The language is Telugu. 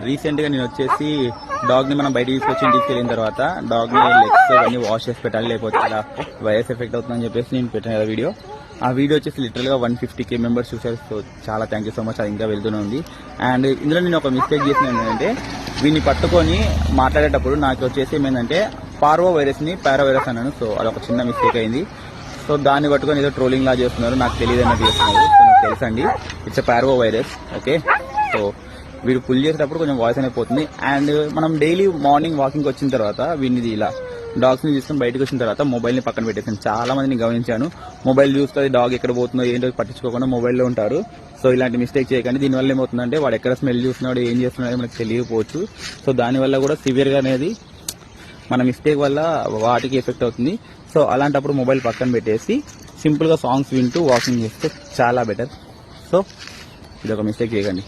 రీసెంట్గా నేను వచ్చేసి డాగ్ని మనం బయట తీసుకొచ్చి ఇంటికి వెళ్ళిన తర్వాత డాగ్ని లెగ్స్ అన్ని వాష్ చేసి పెట్టాలి, లేకపోతే ఇలా వైరస్ ఎఫెక్ట్ అవుతుందని చెప్పేసి నేను పెట్టాను కదా వీడియో. ఆ వీడియో వచ్చేసి లిటరల్గా 150K మెంబర్స్ చూసారు. సో చాలా థ్యాంక్ యూ సో మచ్. అది ఇంకా వెళ్తూనే ఉంది. అండ్ ఇందులో నేను ఒక మిస్టేక్ చేసిన ఏంటంటే వీడిని పట్టుకొని మాట్లాడేటప్పుడు నాకు వచ్చేసి ఏమైందంటే పార్వో వైరస్ని పారా వైరస్ అన్నాను. సో అదొక చిన్న మిస్టేక్ అయింది. సో దాన్ని పట్టుకొని ఏదో ట్రోలింగ్ లా చేస్తున్నారు, నాకు తెలియదు అన్నట్టు చేస్తున్నారు. సో నాకు తెలుసండి, it's a parvo virus. Okay, so వీడు పుల్ చేసేటప్పుడు కొంచెం వాయిస్ అనేది పోతుంది. అండ్ మనం డైలీ మార్నింగ్ వాకింగ్ వచ్చిన తర్వాత వీడిని ఇలా డాగ్స్ని తీసుకుని బయటకు వచ్చిన తర్వాత మొబైల్ని పక్కన పెట్టేసాను. చాలా మందిని గమనించాను, మొబైల్ చూస్తుంది, డాగ్ ఎక్కడ పోతుందో ఏంటో పట్టించుకోకుండా మొబైల్లో ఉంటారు. సో ఇలాంటి మిస్టేక్ చేయకండి. దీనివల్ల ఏమవుతుందంటే వాడు ఎక్కడ స్మెల్ చూస్తున్నాడు, ఏం చేస్తున్నాడో మనకు తెలియకపోవచ్చు. సో దానివల్ల కూడా సివియర్గా అనేది మన మిస్టేక్ వల్ల వాటికి ఎఫెక్ట్ అవుతుంది. సో అలాంటప్పుడు మొబైల్ పక్కన పెట్టేసి సింపుల్గా సాంగ్స్ వింటూ వాకింగ్ చేస్తే చాలా బెటర్. సో ఇదొక మిస్టేక్ చేయకండి.